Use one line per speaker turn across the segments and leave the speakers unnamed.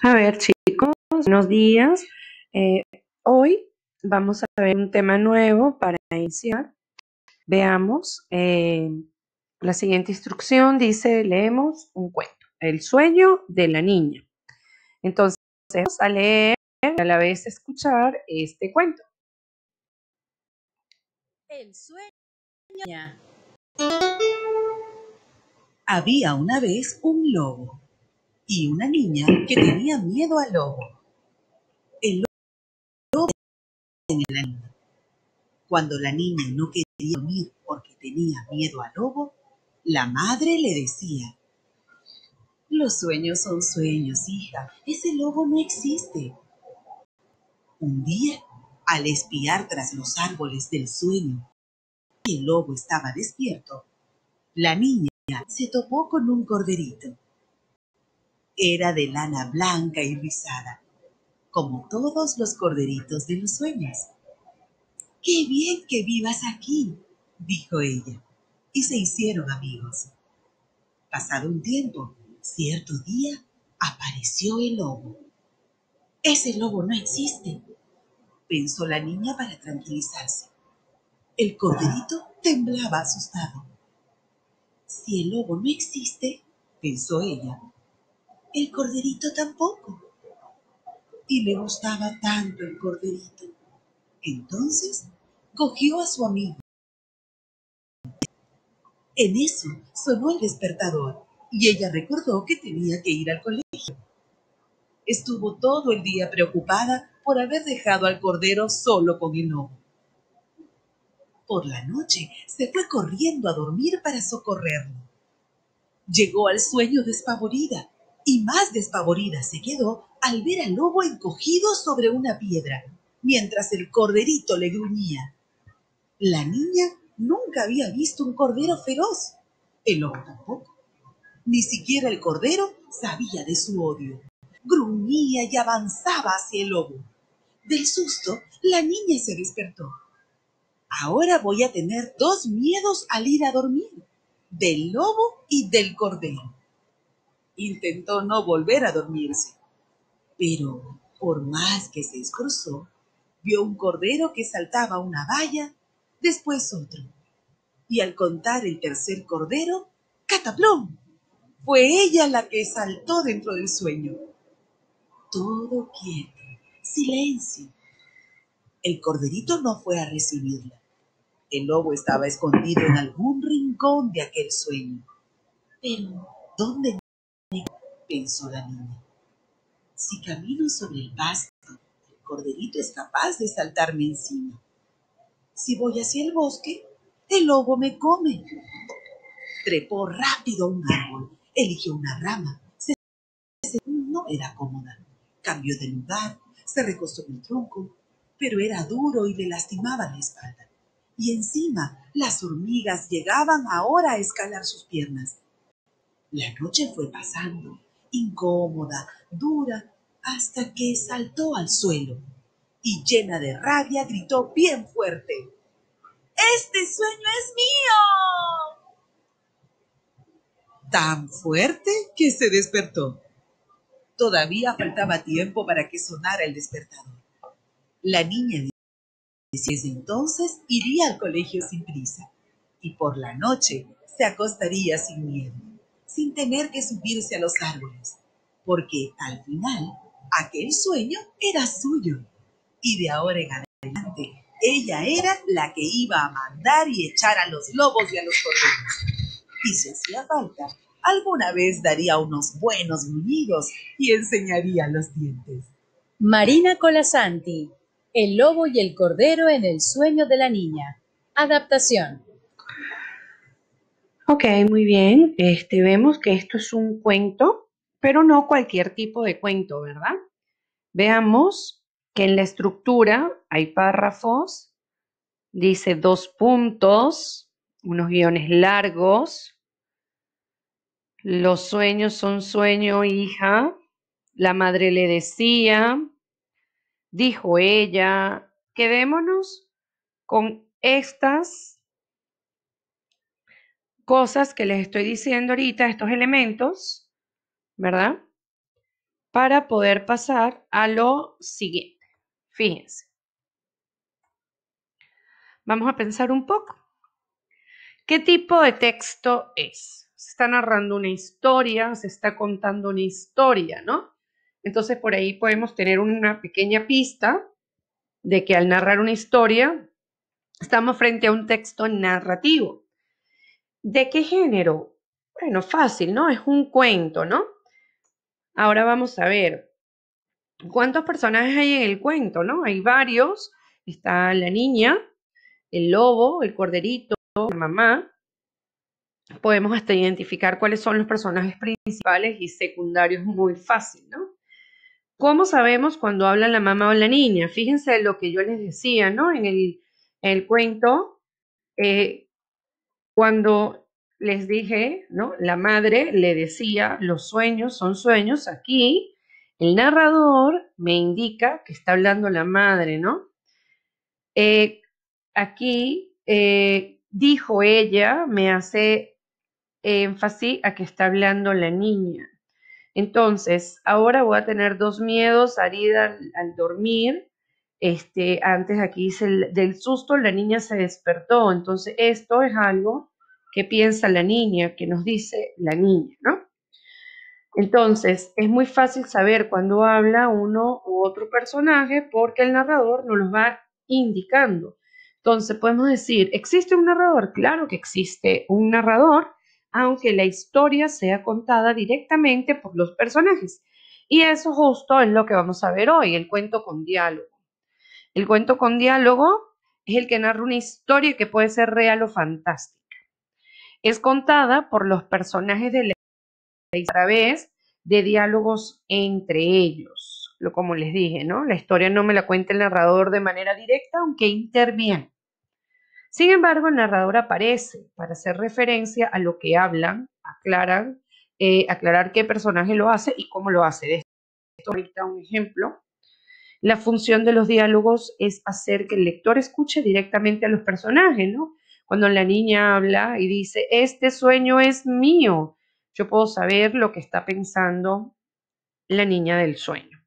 A ver, chicos, buenos días. Eh, Hoy vamos a ver un tema nuevo para iniciar. Veamos, la siguiente instrucción dice, leemos un cuento, El sueño de la niña. Entonces, vamos a leer y a la vez escuchar este cuento.
El sueño de la niña. Había una vez un lobo y una niña que tenía miedo al lobo. El lobo tenía la niña. Cuando la niña no quería dormir porque tenía miedo al lobo, la madre le decía: los sueños son sueños, hija, ese lobo no existe. Un día, al espiar tras los árboles del sueño y el lobo estaba despierto, la niña se topó con un corderito. Era de lana blanca y rizada, como todos los corderitos de los sueños. ¡Qué bien que vivas aquí!, dijo ella, y se hicieron amigos. Pasado un tiempo, cierto día, apareció el lobo. Ese lobo no existe, pensó la niña para tranquilizarse. El corderito temblaba asustado. Si el lobo no existe, pensó ella, el corderito tampoco. Y le gustaba tanto el corderito. Entonces cogió a su amigo. En eso sonó el despertador y ella recordó que tenía que ir al colegio. Estuvo todo el día preocupada por haber dejado al cordero solo con el lobo. Por la noche se fue corriendo a dormir para socorrerlo. Llegó al sueño despavorida y más despavorida se quedó al ver al lobo encogido sobre una piedra, mientras el corderito le gruñía. La niña nunca había visto un cordero feroz. El lobo tampoco. Ni siquiera el cordero sabía de su odio. Gruñía y avanzaba hacia el lobo. Del susto, la niña se despertó. Ahora voy a tener dos miedos al ir a dormir: del lobo y del cordero. Intentó no volver a dormirse, pero por más que se esforzó, vio un cordero que saltaba una valla, después otro. Y al contar el tercer cordero, ¡cataplum!, fue ella la que saltó dentro del sueño. Todo quieto, silencio. El corderito no fue a recibirla. El lobo estaba escondido en algún rincón de aquel sueño. Pero, ¿dónde pensó la niña? Si camino sobre el pasto, el corderito es capaz de saltarme encima. Si voy hacia el bosque, el lobo me come. Trepó rápido a un árbol, eligió una rama. No era cómoda. Cambió de lugar, se recostó en el tronco, pero era duro y le lastimaba la espalda. Y encima, las hormigas llegaban ahora a escalar sus piernas. La noche fue pasando, incómoda, dura, hasta que saltó al suelo y llena de rabia gritó bien fuerte: ¡este sueño es mío! Tan fuerte que se despertó. Todavía faltaba tiempo para que sonara el despertador. La niña desde entonces iría al colegio sin prisa y por la noche se acostaría sin miedo, sin tener que subirse a los árboles, porque al final aquel sueño era suyo y de ahora en adelante ella era la que iba a mandar y echar a los lobos y a los corderos. Y si hacía falta, alguna vez daría unos buenos gruñidos y enseñaría los dientes.
Marina Colasanti, El lobo y el cordero en el sueño de la niña. Adaptación.
Ok, muy bien. Vemos que esto es un cuento, pero no cualquier tipo de cuento, ¿verdad? Veamos que en la estructura hay párrafos, dice 2 puntos, unos guiones largos. Los sueños son sueño, hija. La madre le decía, dijo ella. Quedémonos con estas cosas que les estoy diciendo ahorita, estos elementos, ¿verdad? para poder pasar a lo siguiente. Fíjense. Vamos a pensar un poco. ¿Qué tipo de texto es? Se está narrando una historia, se está contando una historia, ¿no? Entonces por ahí podemos tener una pequeña pista de que al narrar una historia estamos frente a un texto narrativo. ¿De qué género? Bueno, fácil, ¿no? Es un cuento, ¿no? Ahora vamos a ver cuántos personajes hay en el cuento, ¿no? Hay varios. Está la niña, el lobo, el corderito, la mamá. Podemos hasta identificar cuáles son los personajes principales y secundarios muy fácil, ¿no? ¿Cómo sabemos cuando habla la mamá o la niña? Fíjense lo que yo les decía, ¿no? En el cuento, cuando les dije, ¿no? La madre le decía, los sueños son sueños. Aquí el narrador me indica que está hablando la madre, ¿no? Aquí dijo ella, me hace énfasis a que está hablando la niña. Entonces, ahora voy a tener dos miedos, Arida al dormir. Antes aquí dice del susto, la niña se despertó. Entonces, esto es algo que piensa la niña, que nos dice la niña, ¿no? Entonces, es muy fácil saber cuando habla uno u otro personaje porque el narrador nos los va indicando. Entonces, podemos decir, ¿existe un narrador? Claro que existe un narrador, aunque la historia sea contada directamente por los personajes. Y eso justo es lo que vamos a ver hoy, el cuento con diálogo. El cuento con diálogo es el que narra una historia que puede ser real o fantástica. Es contada por los personajes de la a través de diálogos entre ellos. Como les dije, ¿no? La historia no me la cuenta el narrador de manera directa, aunque interviene. Sin embargo, el narrador aparece para hacer referencia a lo que hablan, aclarar qué personaje lo hace y cómo lo hace. De esto ahorita un ejemplo. La función de los diálogos es hacer que el lector escuche directamente a los personajes, ¿no? Cuando la niña habla y dice, este sueño es mío, yo puedo saber lo que está pensando la niña del sueño.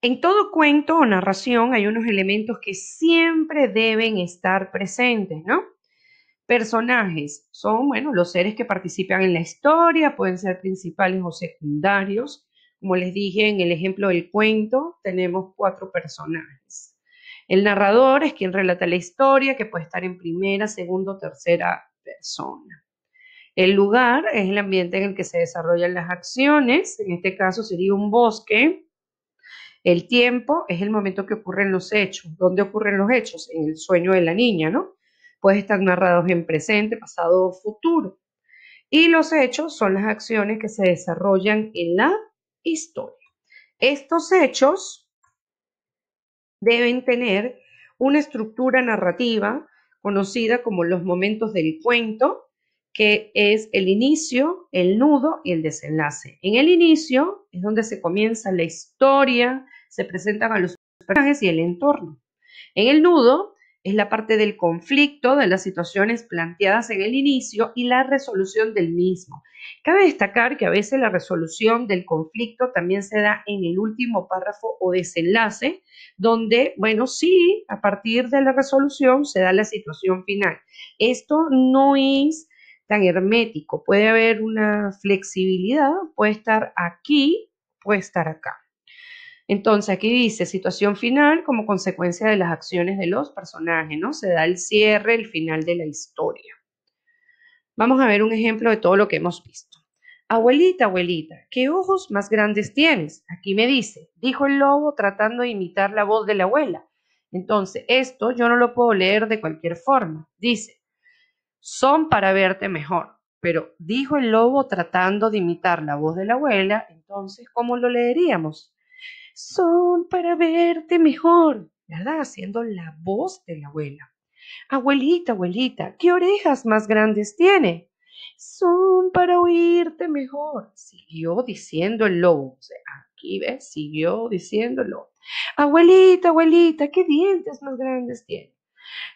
En todo cuento o narración hay unos elementos que siempre deben estar presentes, ¿no? Personajes son, bueno, los seres que participan en la historia, pueden ser principales o secundarios. Como les dije en el ejemplo del cuento, tenemos 4 personajes. El narrador es quien relata la historia, que puede estar en primera, segunda o tercera persona. El lugar es el ambiente en el que se desarrollan las acciones, en este caso sería un bosque. El tiempo es el momento que ocurren los hechos. ¿Dónde ocurren los hechos? En el sueño de la niña, ¿no? Pueden estar narrados en presente, pasado o futuro. Y los hechos son las acciones que se desarrollan en la historia. Estos hechos deben tener una estructura narrativa conocida como los momentos del cuento, que es el inicio, el nudo y el desenlace. En el inicio es donde se comienza la historia, se presentan a los personajes y el entorno. En el nudo es la parte del conflicto, de las situaciones planteadas en el inicio y la resolución del mismo. Cabe destacar que a veces la resolución del conflicto también se da en el último párrafo o desenlace, donde, bueno, sí, a partir de la resolución se da la situación final. Esto no es tan hermético, puede haber una flexibilidad, puede estar aquí, puede estar acá. Entonces aquí dice situación final como consecuencia de las acciones de los personajes, ¿no? Se da el cierre, el final de la historia. Vamos a ver un ejemplo de todo lo que hemos visto. Abuelita, abuelita, ¿qué ojos más grandes tienes? Aquí me dice, dijo el lobo tratando de imitar la voz de la abuela. Entonces, esto yo no lo puedo leer de cualquier forma. Dice, son para verte mejor. Pero dijo el lobo tratando de imitar la voz de la abuela. Entonces, ¿cómo lo leeríamos? Son para verte mejor, ¿verdad? Haciendo la voz de la abuela. Abuelita, abuelita, ¿qué orejas más grandes tiene? Son para oírte mejor, siguió diciendo el lobo. O sea, aquí ves, siguió diciendo el lobo. Abuelita, abuelita, ¿qué dientes más grandes tiene?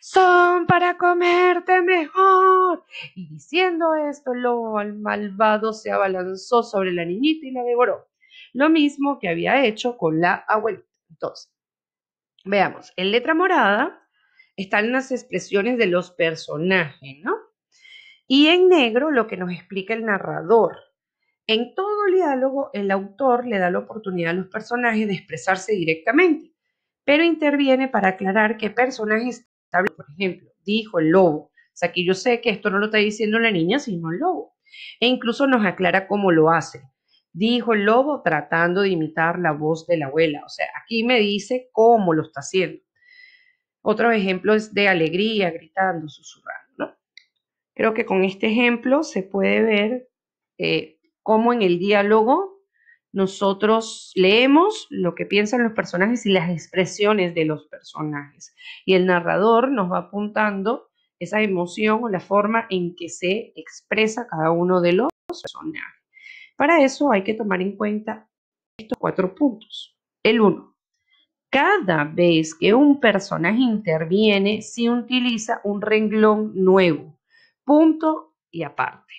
Son para comerte mejor. Y diciendo esto, el lobo malvado se abalanzó sobre la niñita y la devoró. Lo mismo que había hecho con la abuelita. Entonces, veamos, en letra morada están las expresiones de los personajes, ¿no? Y en negro lo que nos explica el narrador. En todo diálogo, el autor le da la oportunidad a los personajes de expresarse directamente, pero interviene para aclarar qué personajes está hablando. Por ejemplo, dijo el lobo. O sea, que yo sé que esto no lo está diciendo la niña, sino el lobo. E incluso nos aclara cómo lo hace. Dijo el lobo tratando de imitar la voz de la abuela. O sea, aquí me dice cómo lo está haciendo. Otro ejemplo es de alegría, gritando, susurrando, ¿no? Creo que con este ejemplo se puede ver cómo en el diálogo nosotros leemos lo que piensan los personajes y las expresiones de los personajes. Y el narrador nos va apuntando esa emoción o la forma en que se expresa cada uno de los personajes. Para eso hay que tomar en cuenta estos 4 puntos. El 1. Cada vez que un personaje interviene, se utiliza un renglón nuevo, punto y aparte.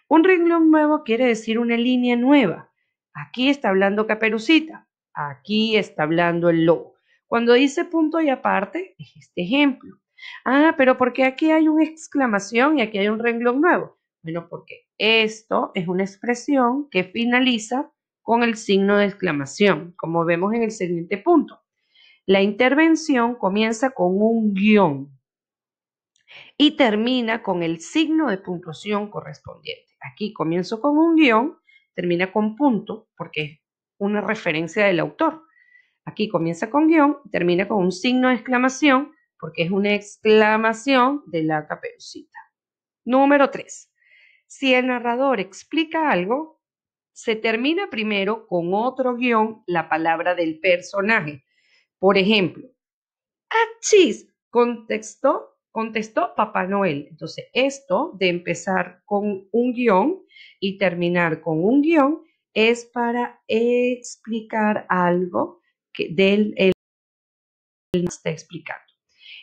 Un renglón nuevo quiere decir una línea nueva. Aquí está hablando Caperucita, aquí está hablando el lobo. Cuando dice punto y aparte, es este ejemplo. Ah, pero ¿por qué aquí hay una exclamación y aquí hay un renglón nuevo? Bueno, porque esto es una expresión que finaliza con el signo de exclamación, como vemos en el siguiente punto. La intervención comienza con un guión y termina con el signo de puntuación correspondiente. Aquí comienzo con un guión, termina con punto, porque es una referencia del autor. Aquí comienza con guión, termina con un signo de exclamación, porque es una exclamación de la Caperucita. Número 3. Si el narrador explica algo, se termina primero con otro guión la palabra del personaje. Por ejemplo, ¡achis! Contestó Papá Noel. Entonces, esto de empezar con un guión y terminar con un guión es para explicar algo que él está explicando.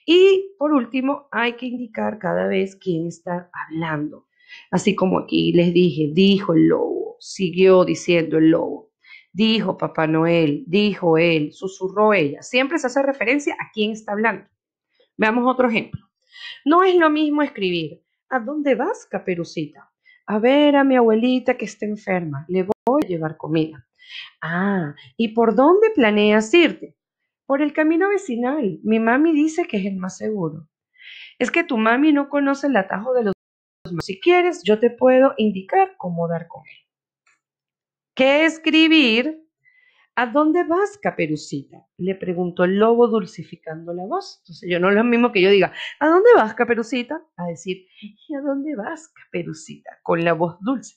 Y por último, hay que indicar cada vez quién está hablando. Así como aquí les dije, dijo el lobo, siguió diciendo el lobo, dijo Papá Noel, dijo él, susurró ella. Siempre se hace referencia a quién está hablando. Veamos otro ejemplo. No es lo mismo escribir, ¿a dónde vas, Caperucita? A ver a mi abuelita que está enferma, le voy a llevar comida. Ah, ¿y por dónde planeas irte? Por el camino vecinal. Mi mami dice que es el más seguro. Es que tu mami no conoce el atajo de los más. Si quieres, yo te puedo indicar cómo dar con él. ¿Qué escribir? ¿A dónde vas, Caperucita? Le preguntó el lobo dulcificando la voz. Entonces yo no es lo mismo que yo diga, ¿a dónde vas, Caperucita? A decir, ¿y a dónde vas, Caperucita? Con la voz dulce.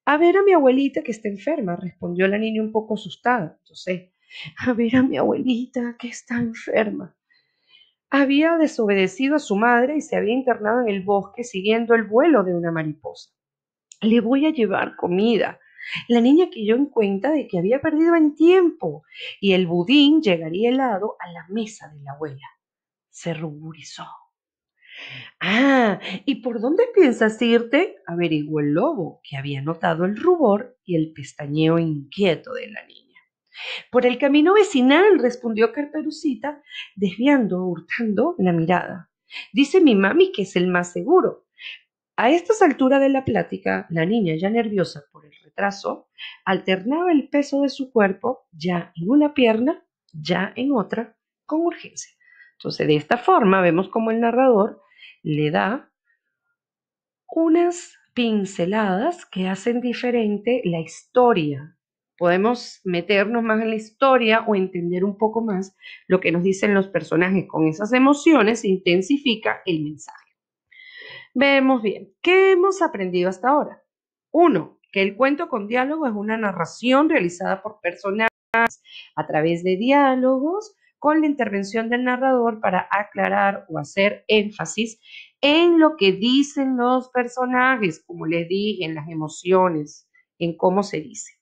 A ver a mi abuelita que está enferma, respondió la niña un poco asustada. Entonces, a ver a mi abuelita que está enferma. Había desobedecido a su madre y se había internado en el bosque siguiendo el vuelo de una mariposa. Le voy a llevar comida. La niña cayó en cuenta de que había perdido en tiempo y el budín llegaría helado a la mesa de la abuela. Se ruborizó. Ah, ¿y por dónde piensas irte? Averiguó el lobo, que había notado el rubor y el pestañeo inquieto de la niña. Por el camino vecinal, respondió Caperucita, desviando, hurtando la mirada. Dice mi mami que es el más seguro. A estas alturas de la plática, la niña, ya nerviosa por el retraso, alternaba el peso de su cuerpo, ya en una pierna, ya en otra, con urgencia. Entonces, de esta forma, vemos cómo el narrador le da unas pinceladas que hacen diferente la historia. Podemos meternos más en la historia o entender un poco más lo que nos dicen los personajes. Con esas emociones se intensifica el mensaje. Vemos bien, ¿qué hemos aprendido hasta ahora? 1. Que el cuento con diálogo es una narración realizada por personajes a través de diálogos con la intervención del narrador para aclarar o hacer énfasis en lo que dicen los personajes, como les dije, en las emociones, en cómo se dice.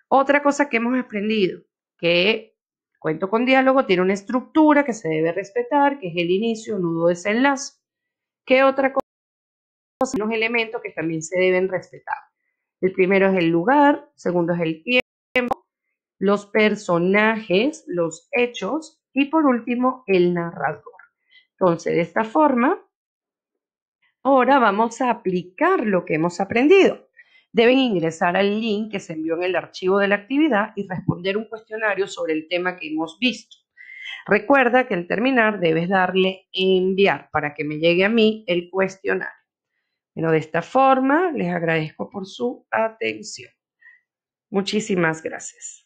Otra cosa que hemos aprendido, que el cuento con diálogo tiene una estructura que se debe respetar, que es el inicio, nudo, desenlace. ¿Qué otra cosa? Los elementos que también se deben respetar. El primero es el lugar, segundo es el tiempo, los personajes, los hechos y por último el narrador. Entonces, de esta forma, ahora vamos a aplicar lo que hemos aprendido. Deben ingresar al link que se envió en el archivo de la actividad y responder un cuestionario sobre el tema que hemos visto. Recuerda que al terminar debes darle enviar para que me llegue a mí el cuestionario. Bueno, de esta forma les agradezco por su atención. Muchísimas gracias.